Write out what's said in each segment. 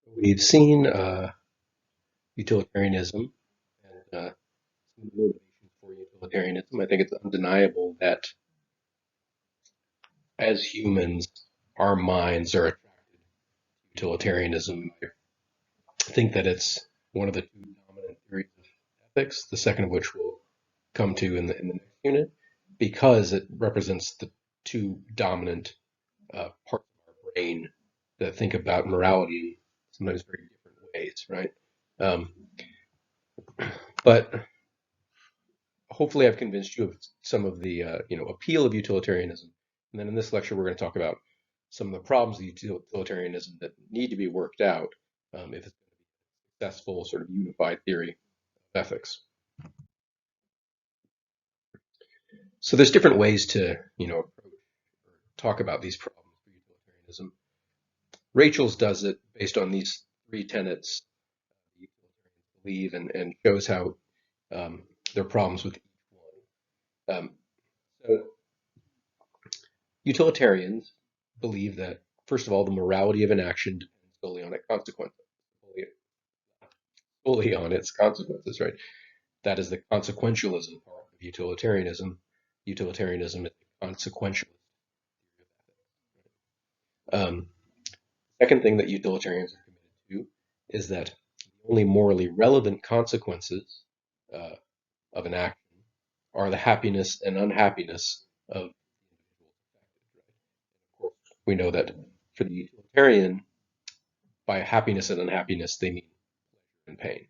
We've seen utilitarianism and some of the motivations for utilitarianism. I think it's undeniable that as humans, our minds are attracted to utilitarianism. I think that it's one of the two dominant theories of ethics, the second of which we'll come to in the next unit, because it represents the two dominant parts of our brain that think about morality in sometimes very different ways, right? Um, but hopefully I've convinced you of some of the appeal of utilitarianism. And then in this lecture, we're going to talk about some of the problems of utilitarianism that need to be worked out if it's a successful sort of unified theory of ethics. So there's different ways to approach or talk about these problems for utilitarianism. Rachel's does it based on these three tenets the utilitarians believe and shows how there are problems with each one. So utilitarians believe that, first of all, the morality of an action depends solely on its consequences, solely, solely on its consequences, right? That is the consequentialism part of utilitarianism. Utilitarianism is a consequentialist. Um, Second thing that utilitarians are committed to is that the only morally relevant consequences uh, of an action are the happiness and unhappiness of the individuals affected. Right? Of course, we know that for the utilitarian, by happiness and unhappiness, they mean pleasure and pain.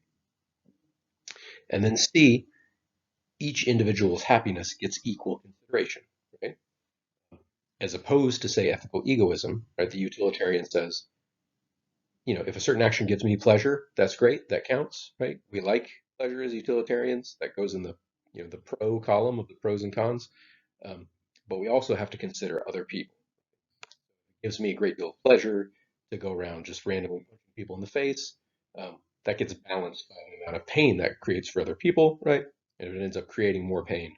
And then C, each individual's happiness gets equal consideration, right? As opposed to, say, ethical egoism, right? The utilitarian says, if a certain action gives me pleasure, that's great, that counts, right? We like pleasure as utilitarians. That goes in the pro column of the pros and cons. Um, but we also have to consider other people. It gives me a great deal of pleasure to go around just randomly punching people in the face. That gets balanced by the amount of pain that creates for other people, right? And if it ends up creating more pain,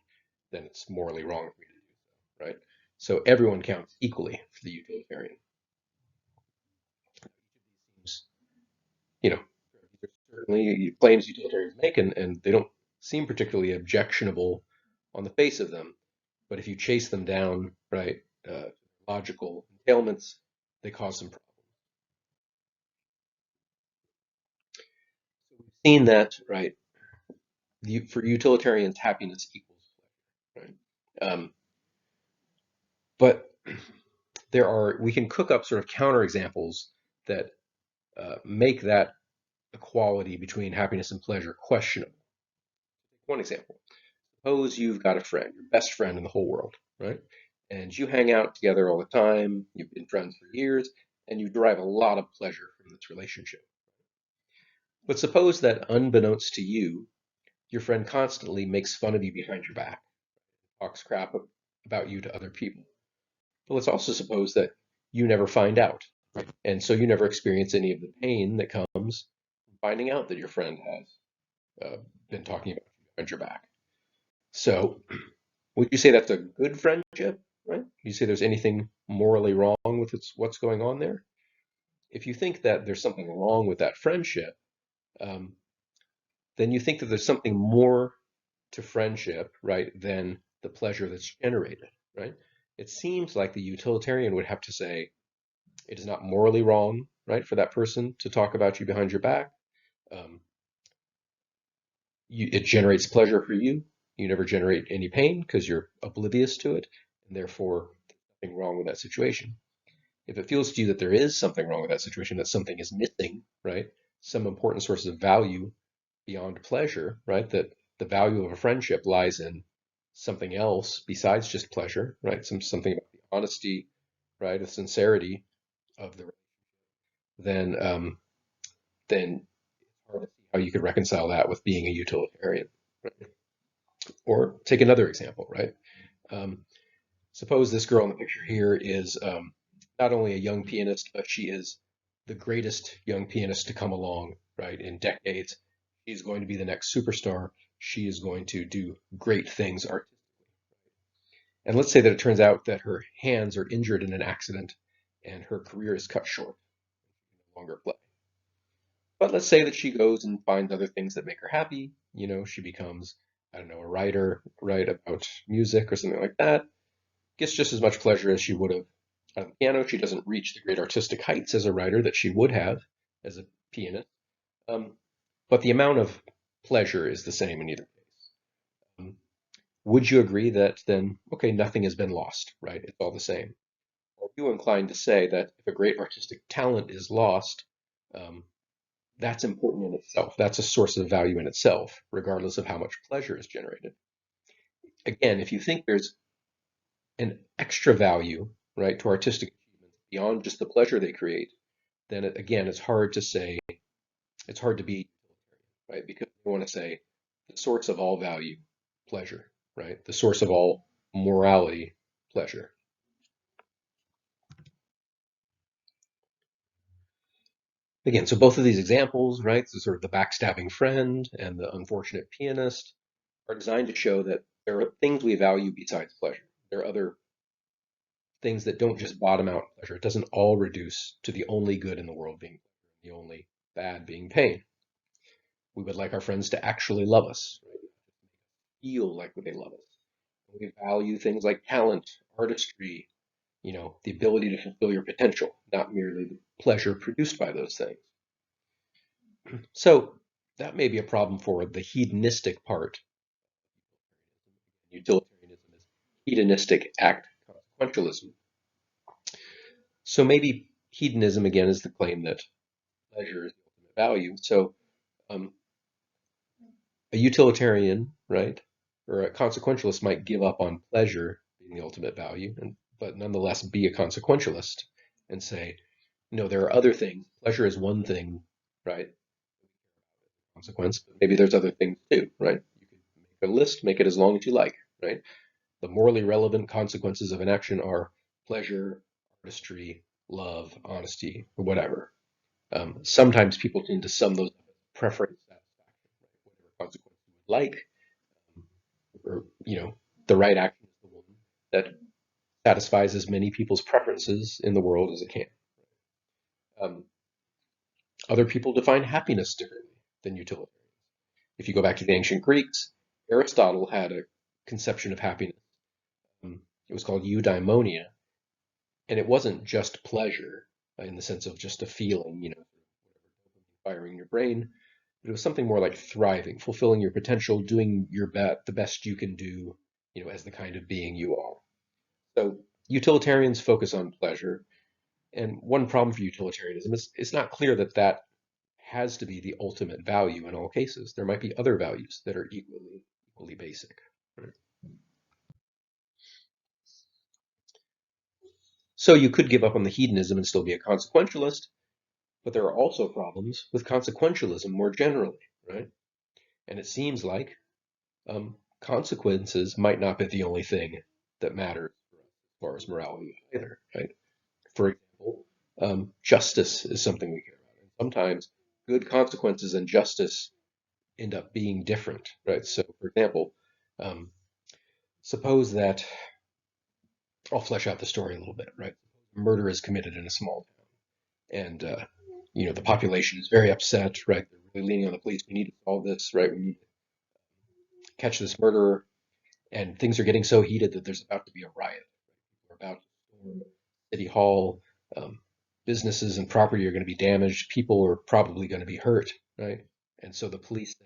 then it's morally wrong for me to do so, right? So everyone counts equally for the utilitarian. Seems, you know, certainly claims utilitarians make, and they don't seem particularly objectionable on the face of them. But if you chase them down, right, logical entailments, they cause some problems. So we've seen that, right, for utilitarians, happiness equals pleasure, right? But we can cook up sort of counterexamples that make that equality between happiness and pleasure questionable. One example, suppose you've got a friend, your best friend in the whole world, right? And you hang out together all the time, you've been friends for years, and you derive a lot of pleasure from this relationship. But suppose that unbeknownst to you, your friend constantly makes fun of you behind your back, talks crap about you to other people. But let's also suppose that you never find out, right? And so you never experience any of the pain that comes from finding out that your friend has been talking about you behind your back. So would you say that's a good friendship, right? You say there's anything morally wrong with what's going on there? If you think that there's something wrong with that friendship, um, then you think that there's something more to friendship, right, than the pleasure that's generated, right? It seems like the utilitarian would have to say it is not morally wrong, right, for that person to talk about you behind your back. Um, it generates pleasure for you. You never generate any pain because you're oblivious to it, and therefore there's nothing wrong with that situation. If it feels to you that there is something wrong with that situation, that something is missing, right, some important source of value beyond pleasure, right, that the value of a friendship lies in something else besides just pleasure, right, something about the honesty, right, the sincerity of the then then it's hard to see how you could reconcile that with being a utilitarian. Right? Or take another example, right? Um, Suppose this girl in the picture here is not only a young pianist, but she is the greatest young pianist to come along, right, in decades. She's going to be the next superstar. She is going to do great things artistically. And let's say that it turns out that her hands are injured in an accident and her career is cut short. She can no longer play. But let's say that she goes and finds other things that make her happy. She becomes, I don't know, a writer, write about music or something like that. Gets just as much pleasure as she would have on the piano. She doesn't reach the great artistic heights as a writer that she would have as a pianist. Um, but the amount of pleasure is the same in either case. Would you agree that then, okay, nothing has been lost, right? It's all the same. Or are you inclined to say that if a great artistic talent is lost, um, that's important in itself? That's a source of value in itself, regardless of how much pleasure is generated. Again, if you think there's an extra value, right, to artistic achievements beyond just the pleasure they create, then again, it's hard to say, it's hard to be, right, because you want to say the source of all value, pleasure, right, the source of all morality, pleasure. Again, so both of these examples, right, so sort of the backstabbing friend and the unfortunate pianist, are designed to show that there are things we value besides pleasure. There are other things that don't just bottom out in pleasure. It doesn't all reduce to the only good in the world being pleasure, the only bad being pain. We would like our friends to actually love us, right? Feel like they love us. We value things like talent, artistry, the ability to fulfill your potential, not merely the pleasure produced by those things. So that may be a problem for the hedonistic part. Utilitarianism is hedonistic act consequentialism. So maybe hedonism again is the claim that pleasure is the ultimate value. So um, a utilitarian, right, or a consequentialist might give up on pleasure being the ultimate value, but nonetheless be a consequentialist and say, no, there are other things. Pleasure is one thing, right? Consequence, but maybe there's other things too, right? You can make a list, make it as long as you like, right? The morally relevant consequences of an action are pleasure, artistry, love, honesty, or whatever. Sometimes people tend to sum those up as preference satisfaction, right? Whatever consequence you would like, or the right action is the one that satisfies as many people's preferences in the world as it can. Um, Other people define happiness differently than utilitarians. If you go back to the ancient Greeks, Aristotle had a conception of happiness. It was called eudaimonia, and it wasn't just pleasure in the sense of just a feeling, firing your brain, but it was something more like thriving, fulfilling your potential, doing the best you can do, as the kind of being you are. So utilitarians focus on pleasure, and one problem for utilitarianism is it's not clear that that has to be the ultimate value in all cases. There might be other values that are equally basic. Right? So you could give up on the hedonism and still be a consequentialist, but there are also problems with consequentialism more generally, right? And it seems like consequences might not be the only thing that matters as far as morality either, right? For example, justice is something we care about. And sometimes good consequences and justice end up being different, right? So, for example, um, suppose that I'll flesh out the story a little bit, right? Murder is committed in a small town, and the population is very upset, right? They're really leaning on the police. We need to solve this, right? We need to catch this murderer, and things are getting so heated that there's about to be a riot. We're about to storm City Hall. Um, Businesses and property are going to be damaged. People are probably going to be hurt, right? And so the police say,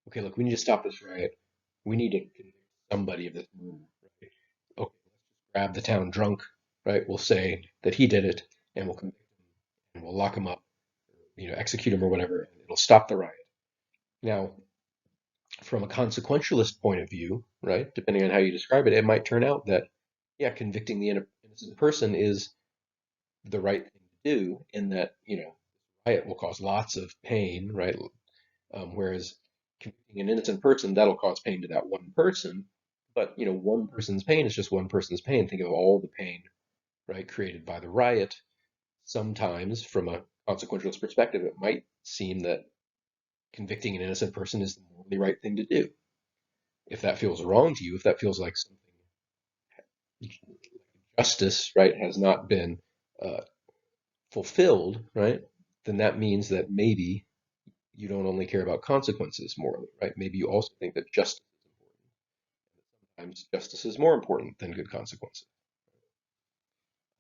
okay, look, we need to stop this riot. We need to convict somebody of this murder, right? Okay, let's grab the town drunk, right? We'll say that he did it, and we'll convict him, and we'll lock him up, execute him or whatever, and it'll stop the riot. Now, from a consequentialist point of view, right, depending on how you describe it, it might turn out that, yeah, convicting the innocent person is the right thing to do in that, riot will cause lots of pain, right? Whereas convicting an innocent person, that'll cause pain to that one person. But, one person's pain is just one person's pain. Think of all the pain, right, created by the riot. Sometimes, from a consequentialist perspective, it might seem that convicting an innocent person is the morally right thing to do. If that feels wrong to you, if that feels like something justice, right, has not been uh, fulfilled, right, then that means that maybe you don't only care about consequences morally, right? Maybe you also think that justice is important. Sometimes justice is more important than good consequences.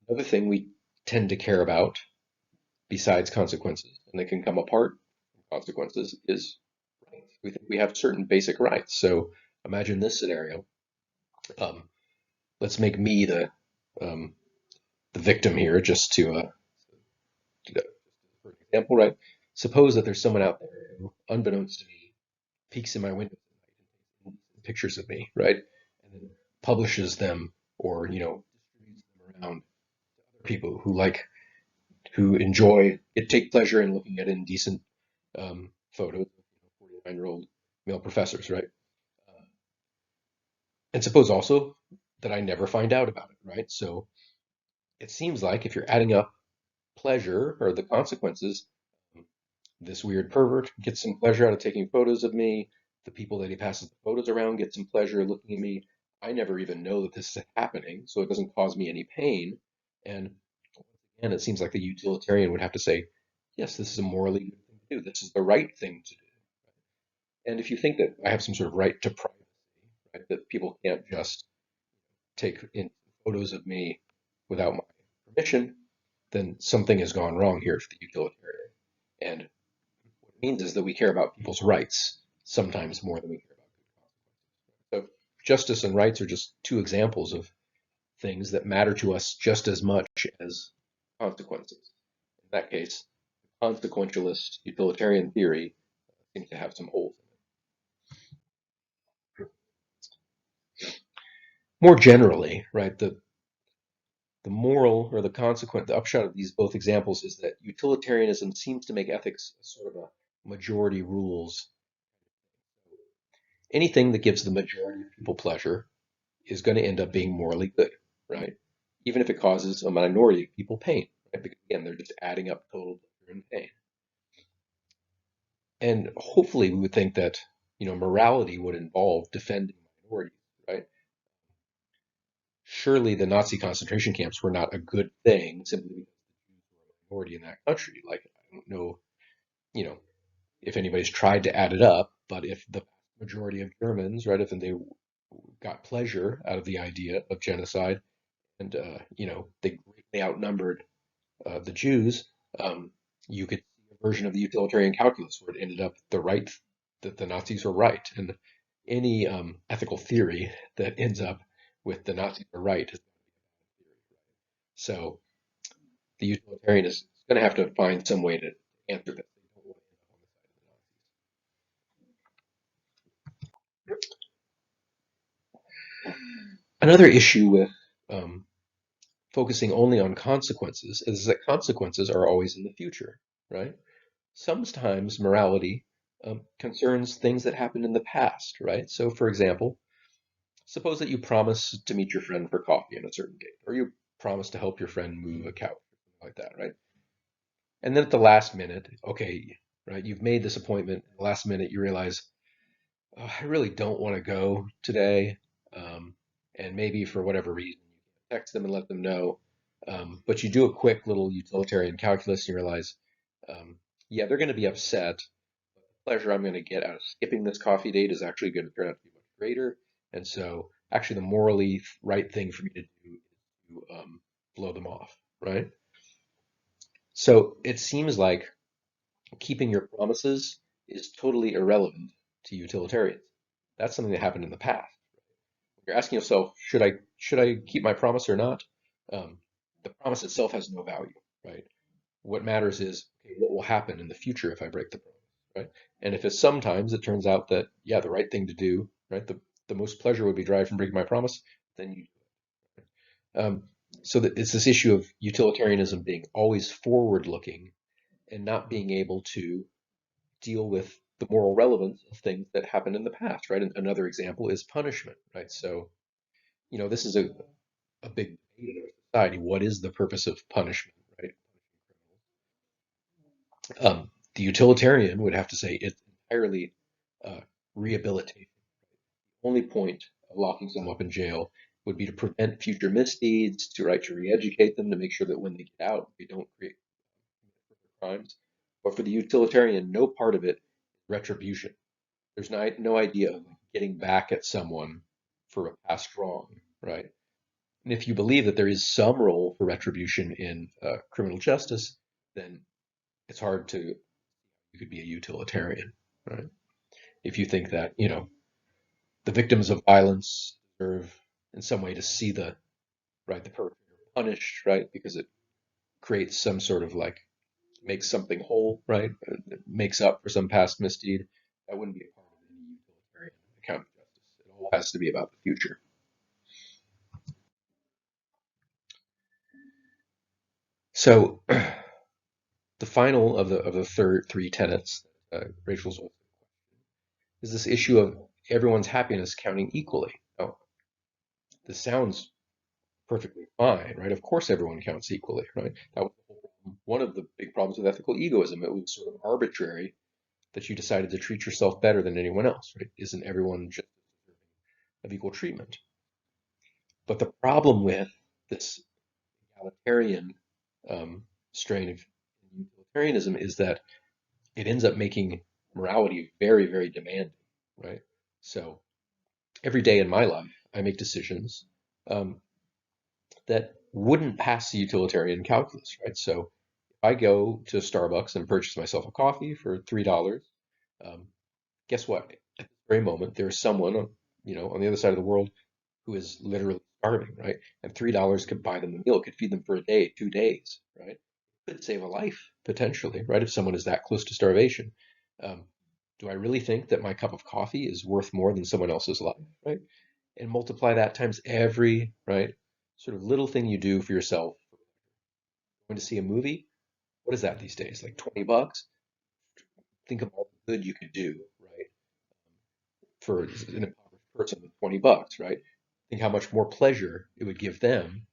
Another thing we tend to care about besides consequences, and they can come apart from consequences, is rights. We think we have certain basic rights. So imagine this scenario. Um, let's make me um, the victim here, just to for example, right? Suppose that there's someone out there who, unbeknownst to me, peeks in my window and takes pictures of me, right? And then publishes them or, distributes them around to people who enjoy it, take pleasure in looking at indecent photos of 49-year-old male professors, right? Uh, and suppose also that I never find out about it, right? So it seems like if you're adding up pleasure or the consequences, this weird pervert gets some pleasure out of taking photos of me. The people that he passes the photos around get some pleasure looking at me. I never even know that this is happening, so it doesn't cause me any pain. And it seems like the utilitarian would have to say, yes, this is a morally good thing to do. This is the right thing to do. And if you think that I have some sort of right to privacy, right, that people can't just take in photos of me without my permission, then something has gone wrong here for the utilitarian. And what it means is that we care about people's rights sometimes more than we care about good consequences. So justice and rights are just two examples of things that matter to us just as much as consequences. In that case, consequentialist utilitarian theory seems to have some holes in it. More generally, right, the moral or the consequent, the upshot of these both examples is that utilitarianism seems to make ethics sort of a majority rules. Anything that gives the majority of people pleasure is going to end up being morally good, right? Even if it causes a minority of people pain, right? Because again, they're just adding up total pleasure and pain. And hopefully we would think that, morality would involve defending minorities, right? Surely the Nazi concentration camps were not a good thing simply because the Jews were a minority in that country. Like, I don't know, you know, if anybody's tried to add it up, but if the majority of Germans, right, if they got pleasure out of the idea of genocide, and they greatly outnumbered the Jews, you could see a version of the utilitarian calculus where it ended up that the Nazis were right, and any ethical theory that ends up with the Nazis are right is theory. So the utilitarian is going to have to find some way to answer this. They don't want to end up on the side of the Nazis. Another issue with um, focusing only on consequences is that consequences are always in the future, right? Sometimes morality concerns things that happened in the past, right? So, for example, suppose that you promise to meet your friend for coffee on a certain date, or you promise to help your friend move a couch, or something like that, right? And then at the last minute, okay, right, you've made this appointment. At the last minute, you realize, oh, I really don't want to go today. Um, and maybe for whatever reason, you text them and let them know. But you do a quick little utilitarian calculus and you realize, um, yeah, they're going to be upset. But the pleasure I'm going to get out of skipping this coffee date is actually going to turn out to be much greater. And so, actually, the morally right thing for me to do is to blow them off, right? So it seems like keeping your promises is totally irrelevant to utilitarians. That's something that happened in the past. You're asking yourself, should I keep my promise or not? Um, the promise itself has no value, right? What matters is, okay, what will happen in the future if I break the promise, right? And if it's sometimes it turns out that, yeah, the right thing to do, right, the most pleasure would be derived from breaking my promise, then you do it. So that it's this issue of utilitarianism being always forward looking and not being able to deal with the moral relevance of things that happened in the past, right? And another example is punishment, right? So, this is a big debate in our society. What is the purpose of punishment, right? The utilitarian would have to say it's entirely rehabilitation. The only point of locking someone up in jail would be to prevent future misdeeds, to re-educate them, to make sure that when they get out, they don't create further crimes. But for the utilitarian, no part of it retribution. There's no idea of getting back at someone for a past wrong, right? And if you believe that there is some role for retribution in criminal justice, then it's hard to, you could be a utilitarian, right? If you think that, the victims of violence deserve in some way to see the perpetrator punished, right? Because it creates some sort of like, makes something whole, right? It makes up for some past misdeed. That wouldn't be a part of any utilitarian account of justice. It all has to be about the future. So the final of the third three tenets, Rachel's, is this issue of everyone's happiness counting equally. Now, this sounds perfectly fine, right? Of course, everyone counts equally, right? That was one of the big problems with ethical egoism. It was sort of arbitrary that you decided to treat yourself better than anyone else, right? Isn't everyone just of equal treatment? But the problem with this egalitarian strain of utilitarianism is that it ends up making morality very, very demanding, right? So every day in my life, I make decisions um, that wouldn't pass the utilitarian calculus, right? So if I go to Starbucks and purchase myself a coffee for $3, um, guess what? At this very moment, there's someone, on the other side of the world who is literally starving, right? And $3 could buy them a meal, could feed them for a day, 2 days, right? Could save a life potentially, right? If someone is that close to starvation. Um, do I really think that my cup of coffee is worth more than someone else's life, right? And multiply that times every, right, sort of little thing you do for yourself. Going to see a movie, what is that these days? Like $20? Think of all the good you could do, right, for an impoverished person with $20, right? Think how much more pleasure it would give them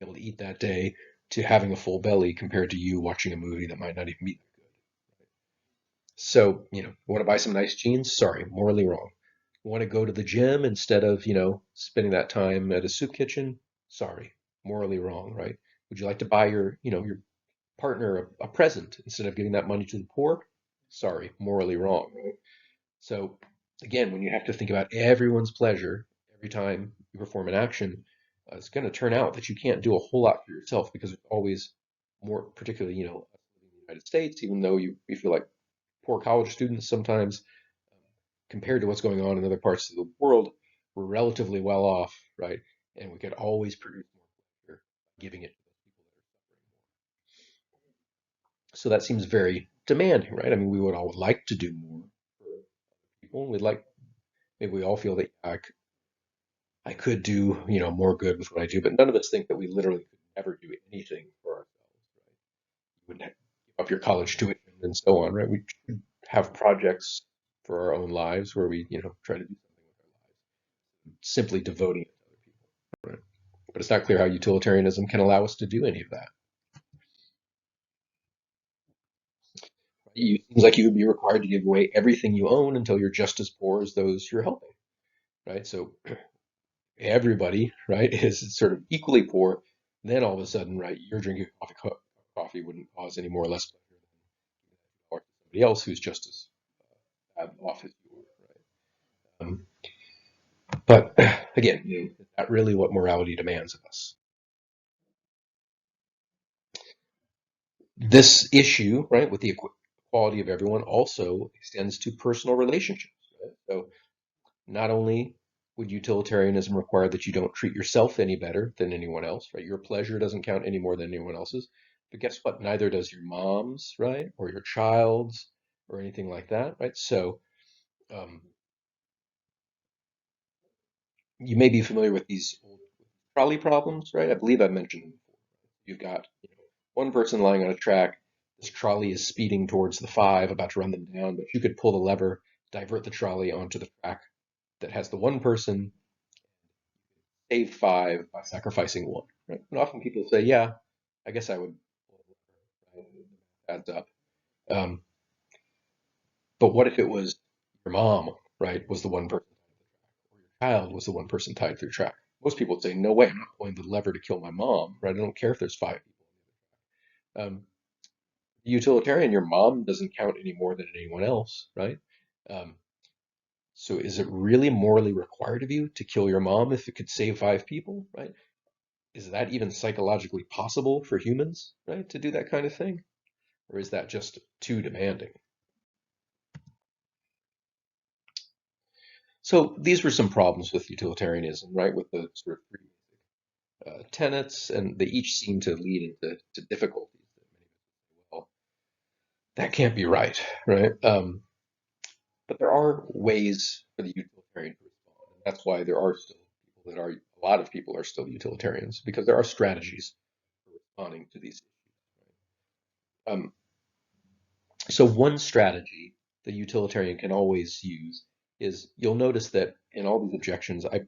able to eat that day to having a full belly compared to you watching a movie that might not even be that good. So, want to buy some nice jeans? Sorry, morally wrong. Want to go to the gym instead of, spending that time at a soup kitchen? Sorry, morally wrong, right? Would you like to buy your partner a present instead of giving that money to the poor? Sorry, morally wrong, right? So again, when you have to think about everyone's pleasure every time you perform an action, it's going to turn out that you can't do a whole lot for yourself because there's always more, particularly, in the United States, even though we feel like poor college students sometimes, compared to what's going on in other parts of the world, we're relatively well off, right? And we could always produce more pleasure by giving it to those people that are suffering more. So that seems very demanding, right? I mean, we would all like to do more for people. We'd like, maybe we all feel that I could do, more good with what I do, but none of us think that we literally could never do anything for ourselves, right? You wouldn't give up your college tuition and so on, right? We should have projects for our own lives where we, try to do something with our lives, simply devoting it to other people, right? But it's not clear how utilitarianism can allow us to do any of that. It seems like you would be required to give away everything you own until you're just as poor as those you're helping, right? So everybody, right, is sort of equally poor, then all of a sudden, right, you're drinking coffee wouldn't cause any more or less pleasure than somebody else who's just as bad off as you are, right? But again, is that really what morality demands of us? This issue, right, with the equality of everyone also extends to personal relationships. Right? So not only would utilitarianism require that you don't treat yourself any better than anyone else, right? Your pleasure doesn't count any more than anyone else's. But guess what? Neither does your mom's, right? Or your child's or anything like that, right? So um, you may be familiar with these old trolley problems, right? I believe I mentioned them before. You've got one person lying on a track. This trolley is speeding towards the five, about to run them down, but you could pull the lever, divert the trolley onto the track that has the one person, save five by sacrificing one. Right? And often people say, "Yeah, I guess I would." Adds up. Um, but what if it was your mom, right? Was the one person, or your child was the one person tied through track? Most people would say, "No way, I'm not pulling the lever to kill my mom." Right? I don't care if there's five people. Utilitarian, your mom doesn't count any more than anyone else, right? Um, so is it really morally required of you to kill your mom if it could save five people, right? Is that even psychologically possible for humans, right, to do that kind of thing? Or is that just too demanding? So these were some problems with utilitarianism, right, with the sort of three tenets, and they each seem to lead into difficulties that many people say, well, that can't be right, right? But there are ways for the utilitarian to respond. And that's why there are still people that are, a lot of people are still utilitarians, because there are strategies for responding to these issues. Right? So one strategy the utilitarian can always use is, you'll notice that in all these objections, I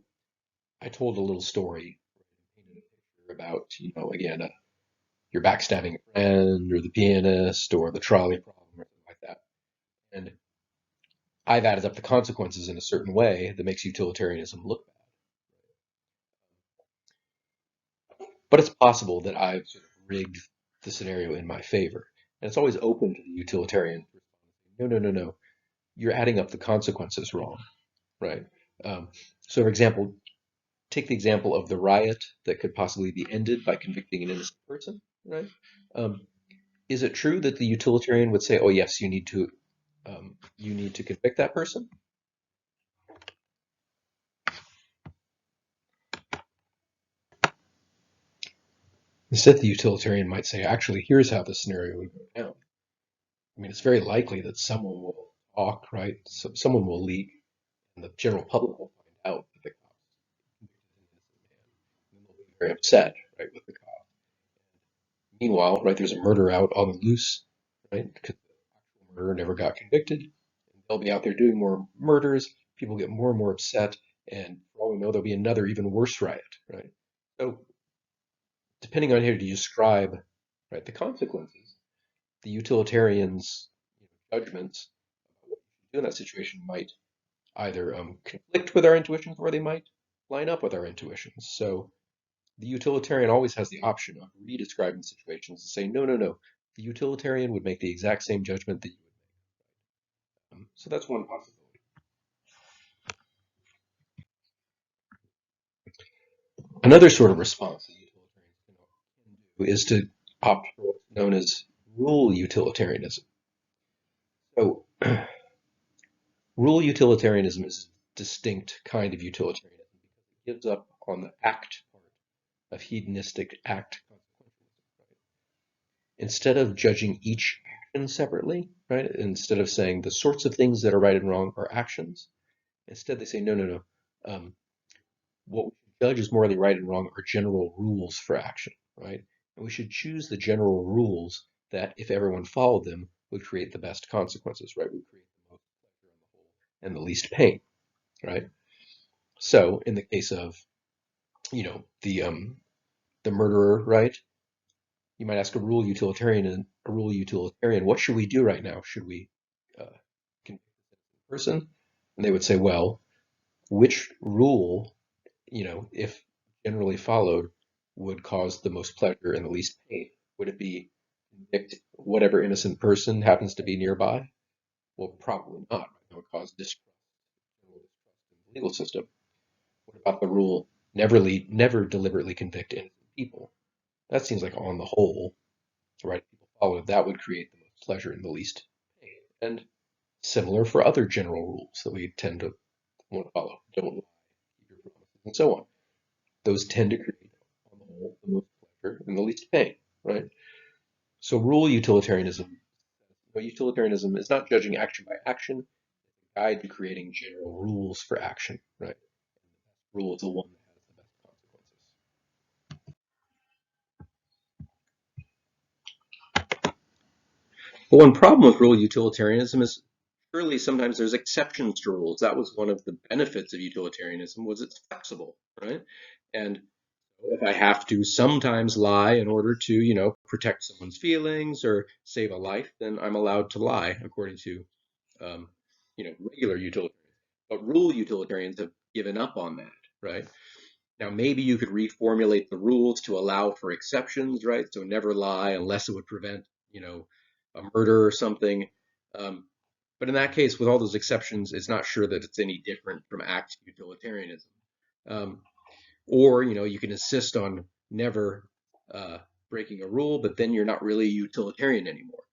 told a little story about, again, you're backstabbing a friend or the pianist or the trolley problem or something like that. And I've added up the consequences in a certain way that makes utilitarianism look bad. But it's possible that I've sort of rigged the scenario in my favor. And it's always open to the utilitarian. No, no, no, no. You're adding up the consequences wrong, right? Um, so, for example, take the example of the riot that could possibly be ended by convicting an innocent person, right? Um, is it true that the utilitarian would say, "Oh, yes, you need to convict that person"? Instead, the utilitarian might say, "Actually, here's how the scenario would go down. I mean, it's very likely that someone will talk, right? So someone will leak, and the general public will find out that the cops convicted an innocent man, and they'll be very upset, right, with the cop. Meanwhile, right, there's a murder out on the loose, right? Because the actual murderer never got convicted. And they'll be out there doing more murders. People get more and more upset, and for all we know, there'll be another even worse riot, right? So, depending on how you describe, right, the consequences, the utilitarians' judgments about what you should do in that situation might either conflict with our intuitions, or they might line up with our intuitions. So the utilitarian always has the option of redescribing situations and say, no, no, no. The utilitarian would make the exact same judgment that you would make. So that's one possibility. Another sort of response that utilitarians can do is to opt for what's known as rule utilitarianism. So rule utilitarianism is a distinct kind of utilitarianism because it gives up on the act part of hedonistic act consequentialism. Right? Instead of judging each action separately, right? Instead of saying the sorts of things that are right and wrong are actions, instead they say, no, no, no. What we should judge as morally right and wrong are general rules for action, right? And we should choose the general rules that, if everyone followed them, would create the best consequences, right? Would create the most pleasure on the whole and the least pain, right? So, in the case of, the murderer, right? You might ask a rule utilitarian, what should we do right now? Should we uh, convict the person? And they would say, well, which rule, if generally followed, would cause the most pleasure and the least pain? Would it be convict whatever innocent person happens to be nearby? Well, probably not. That would cause distrust, general distrust in the legal system. What about the rule, never deliberately convict innocent people? That seems like, on the whole, right? If people followed, that would create the most pleasure and the least pain. And similar for other general rules that we tend to want to follow. Don't lie, keep your promises, and so on. Those tend to create, on the whole, the most pleasure and the least pain, right? So rule utilitarianism. But utilitarianism is not judging action by action, it's a guide to creating general rules for action, right? The rule is the one that has the best consequences. But one problem with rule utilitarianism is, surely sometimes there's exceptions to rules. That was one of the benefits of utilitarianism, was it's flexible, right? And if I have to sometimes lie in order to, protect someone's feelings or save a life, then I'm allowed to lie according to, regular utilitarians. But rule utilitarians have given up on that, right? Now, maybe you could reformulate the rules to allow for exceptions, right? So never lie unless it would prevent, a murder or something. Um, but in that case, with all those exceptions, it's not sure that it's any different from act utilitarianism. Um, or, you can insist on never uh, breaking a rule, but then you're not really utilitarian anymore.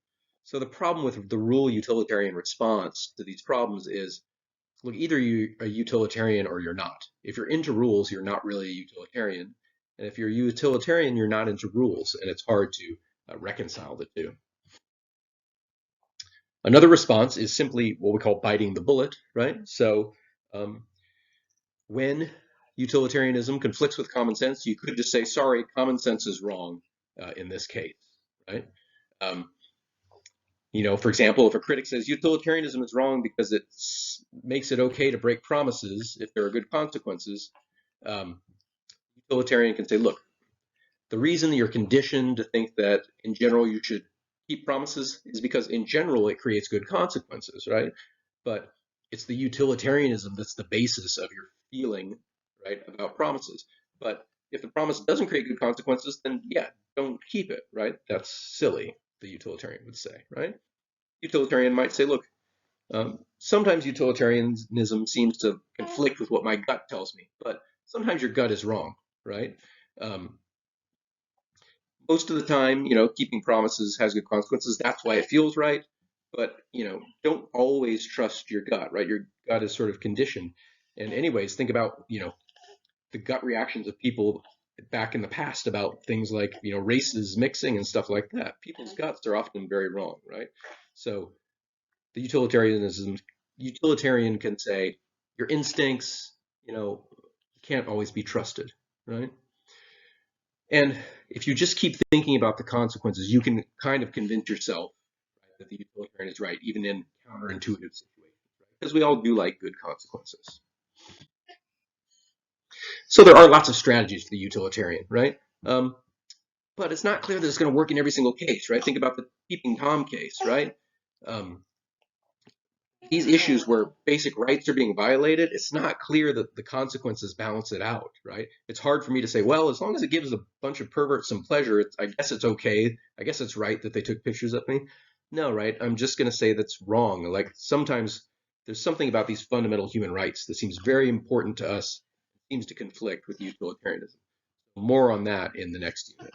So the problem with the rule utilitarian response to these problems is, look, either you're a utilitarian or you're not. If you're into rules, you're not really a utilitarian. And if you're a utilitarian, you're not into rules, and it's hard to reconcile the two. Another response is simply what we call biting the bullet, right? So um, when utilitarianism conflicts with common sense, you could just say, sorry, common sense is wrong in this case, right? Um, for example, if a critic says utilitarianism is wrong because it makes it okay to break promises if there are good consequences, um, utilitarian can say, look, the reason you're conditioned to think that in general you should keep promises is because in general it creates good consequences, right? But it's the utilitarianism that's the basis of your feeling, right, about promises. But if the promise doesn't create good consequences, then yeah, don't keep it, right? That's silly, the utilitarian would say, right? Utilitarian might say, look, sometimes utilitarianism seems to conflict with what my gut tells me, but sometimes your gut is wrong, right? Um, Most of the time, keeping promises has good consequences. That's why it feels right. But, don't always trust your gut, right? Your gut is sort of conditioned. And anyways, think about, the gut reactions of people back in the past about things like, races mixing and stuff like that. People's guts are often very wrong, right? So the utilitarian can say your instincts, can't always be trusted, right? And if you just keep thinking about the consequences, you can kind of convince yourself, right, that the utilitarian is right, even in counterintuitive situations, right? Because we all do like good consequences. So there are lots of strategies for the utilitarian, right? But it's not clear that it's going to work in every single case, right? Think about the peeping Tom case, right? Um, these issues where basic rights are being violated, it's not clear that the consequences balance it out, right? It's hard for me to say, well, as long as it gives a bunch of perverts some pleasure, I guess it's okay. I guess it's right that they took pictures of me. No, right? I'm just going to say that's wrong. Like sometimes there's something about these fundamental human rights that seems very important to us, seems to conflict with utilitarianism. More on that in the next unit.